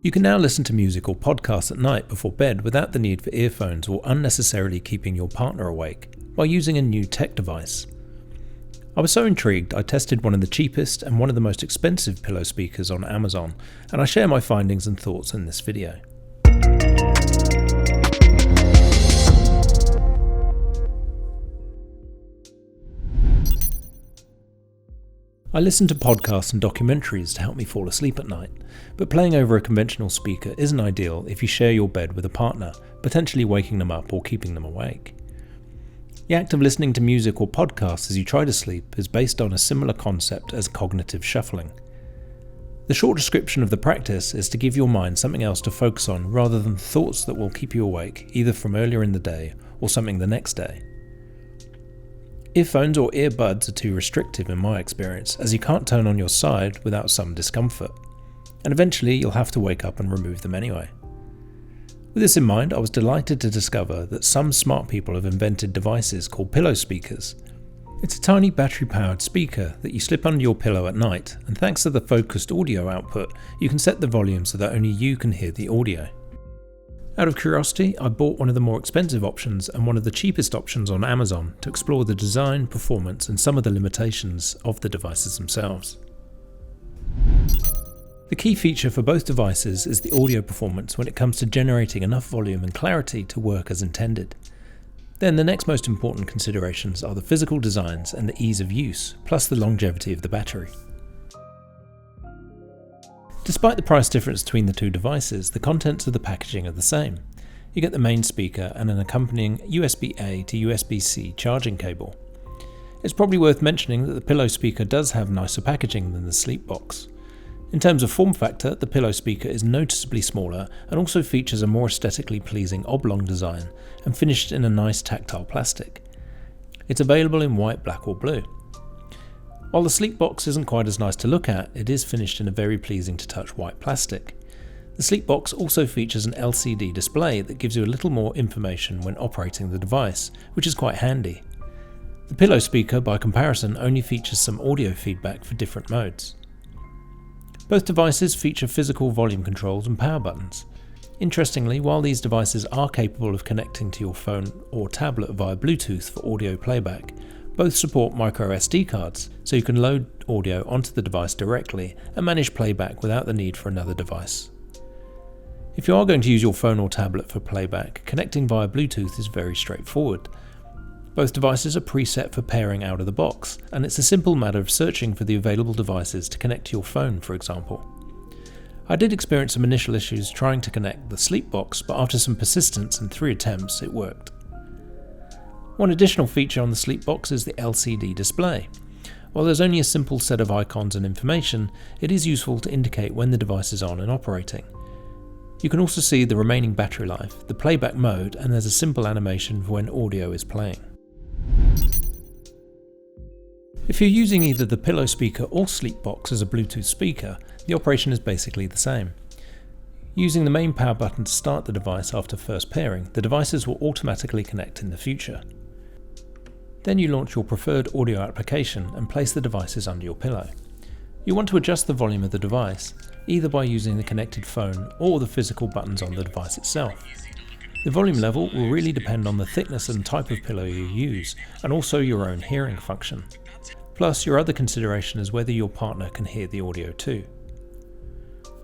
You can now listen to music or podcasts at night before bed without the need for earphones or unnecessarily keeping your partner awake by using a new tech device. I was so intrigued I tested one of the cheapest and one of the most expensive pillow speakers on Amazon, and I share my findings and thoughts in this video. I listen to podcasts and documentaries to help me fall asleep at night, but playing over a conventional speaker isn't ideal if you share your bed with a partner, potentially waking them up or keeping them awake. The act of listening to music or podcasts as you try to sleep is based on a similar concept as cognitive shuffling. The short description of the practice is to give your mind something else to focus on rather than thoughts that will keep you awake either from earlier in the day or something the next day. Earphones or earbuds are too restrictive in my experience, as you can't turn on your side without some discomfort, and eventually you'll have to wake up and remove them anyway. With this in mind, I was delighted to discover that some smart people have invented devices called pillow speakers. It's a tiny battery-powered speaker that you slip under your pillow at night, and thanks to the focused audio output, you can set the volume so that only you can hear the audio. Out of curiosity, I bought one of the more expensive options and one of the cheapest options on Amazon to explore the design, performance, and some of the limitations of the devices themselves. The key feature for both devices is the audio performance when it comes to generating enough volume and clarity to work as intended. Then the next most important considerations are the physical designs and the ease of use, plus the longevity of the battery. Despite the price difference between the two devices, the contents of the packaging are the same. You get the main speaker and an accompanying USB-A to USB-C charging cable. It's probably worth mentioning that the pillow speaker does have nicer packaging than the Sleep Box. In terms of form factor, the pillow speaker is noticeably smaller and also features a more aesthetically pleasing oblong design and finished in a nice tactile plastic. It's available in white, black or blue. While the Sleep Box isn't quite as nice to look at, it is finished in a very pleasing to touch white plastic. The Sleep Box also features an LCD display that gives you a little more information when operating the device, which is quite handy. The pillow speaker, by comparison, only features some audio feedback for different modes. Both devices feature physical volume controls and power buttons. Interestingly, while these devices are capable of connecting to your phone or tablet via Bluetooth for audio playback, both support micro SD cards, so you can load audio onto the device directly and manage playback without the need for another device. If you are going to use your phone or tablet for playback, connecting via Bluetooth is very straightforward. Both devices are preset for pairing out of the box, and it's a simple matter of searching for the available devices to connect to your phone, for example. I did experience some initial issues trying to connect the Sleep Box, but after some persistence and 3 attempts, it worked. One additional feature on the Sleep Box is the LCD display. While there's only a simple set of icons and information, it is useful to indicate when the device is on and operating. You can also see the remaining battery life, the playback mode, and there's a simple animation for when audio is playing. If you're using either the pillow speaker or Sleep Box as a Bluetooth speaker, the operation is basically the same. Using the main power button to start the device after first pairing, the devices will automatically connect in the future. Then you launch your preferred audio application and place the devices under your pillow. You want to adjust the volume of the device, either by using the connected phone or the physical buttons on the device itself. The volume level will really depend on the thickness and type of pillow you use, and also your own hearing function. Plus, your other consideration is whether your partner can hear the audio too.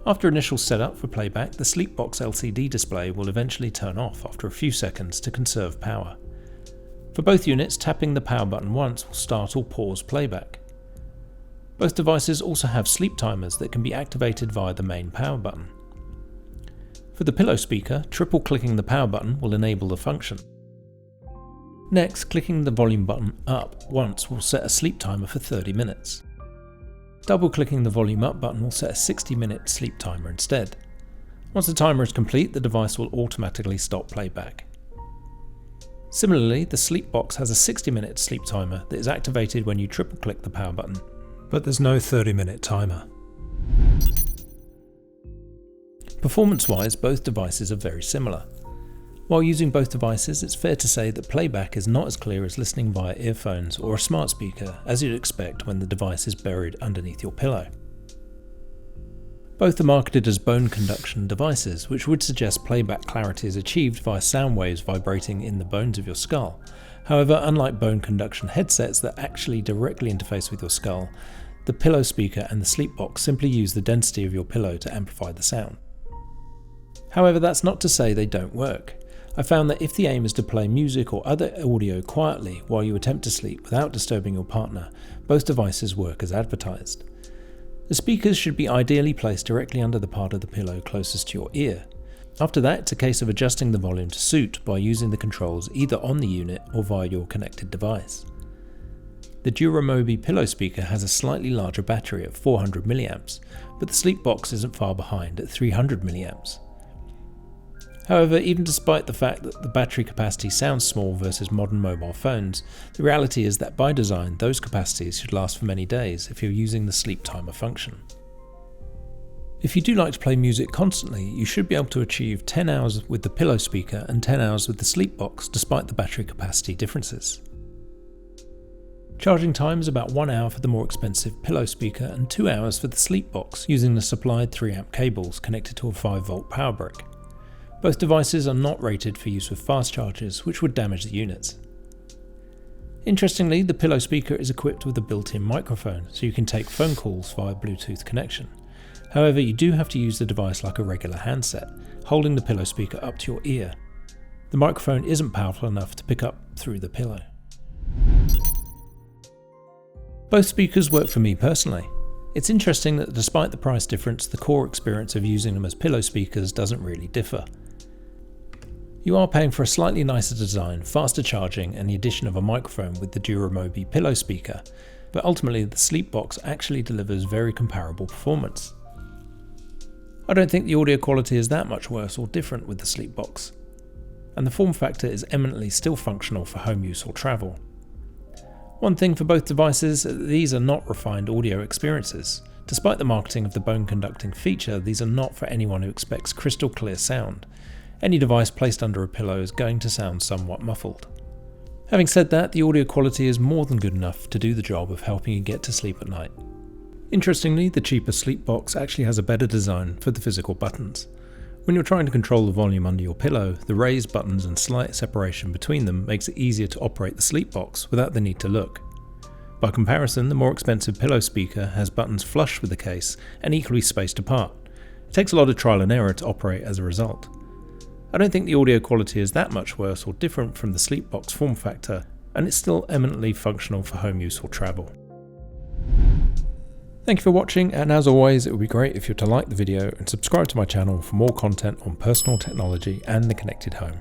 After initial setup for playback, the Sleep Box LCD display will eventually turn off after a few seconds to conserve power. For both units, tapping the power button once will start or pause playback. Both devices also have sleep timers that can be activated via the main power button. For the pillow speaker, triple-clicking the power button will enable the function. Next, clicking the volume button up once will set a sleep timer for 30 minutes. Double-clicking the volume up button will set a 60-minute sleep timer instead. Once the timer is complete, the device will automatically stop playback. Similarly, the Sleep Box has a 60-minute sleep timer that is activated when you triple-click the power button, but there's no 30-minute timer. Performance-wise, both devices are very similar. While using both devices, it's fair to say that playback is not as clear as listening via earphones or a smart speaker, as you'd expect when the device is buried underneath your pillow. Both are marketed as bone conduction devices, which would suggest playback clarity is achieved via sound waves vibrating in the bones of your skull. However, unlike bone conduction headsets that actually directly interface with your skull, the pillow speaker and the sleep box simply use the density of your pillow to amplify the sound. However, that's not to say they don't work. I found that if the aim is to play music or other audio quietly while you attempt to sleep without disturbing your partner, both devices work as advertised. The speakers should be ideally placed directly under the part of the pillow closest to your ear. After that, it's a case of adjusting the volume to suit by using the controls either on the unit or via your connected device. The Duramobi pillow speaker has a slightly larger battery at 400 mAh, but the sleep box isn't far behind at 300 mAh. However, even despite the fact that the battery capacity sounds small versus modern mobile phones, the reality is that by design those capacities should last for many days if you're using the sleep timer function. If you do like to play music constantly, you should be able to achieve 10 hours with the pillow speaker and 10 hours with the sleep box despite the battery capacity differences. Charging time is about 1 hour for the more expensive pillow speaker and 2 hours for the sleep box using the supplied 3A cables connected to a 5V power brick. Both devices are not rated for use with fast chargers, which would damage the units. Interestingly, the pillow speaker is equipped with a built-in microphone, so you can take phone calls via Bluetooth connection. However, you do have to use the device like a regular handset, holding the pillow speaker up to your ear. The microphone isn't powerful enough to pick up through the pillow. Both speakers work for me personally. It's interesting that despite the price difference, the core experience of using them as pillow speakers doesn't really differ. You are paying for a slightly nicer design, faster charging, and the addition of a microphone with the Duramobi pillow speaker, but ultimately the sleep box actually delivers very comparable performance. I don't think the audio quality is that much worse or different with the sleep box, and the form factor is eminently still functional for home use or travel. One thing for both devices, these are not refined audio experiences. Despite the marketing of the bone conducting feature, these are not for anyone who expects crystal clear sound. Any device placed under a pillow is going to sound somewhat muffled. Having said that, the audio quality is more than good enough to do the job of helping you get to sleep at night. Interestingly, the cheaper sleep box actually has a better design for the physical buttons. When you're trying to control the volume under your pillow, the raised buttons and slight separation between them makes it easier to operate the sleep box without the need to look. By comparison, the more expensive pillow speaker has buttons flush with the case and equally spaced apart. It takes a lot of trial and error to operate as a result. I don't think the audio quality is that much worse or different from the sleep box form factor, and it's still eminently functional for home use or travel. Thank you for watching, and as always, it would be great if you were to like the video and subscribe to my channel for more content on personal technology and the connected home.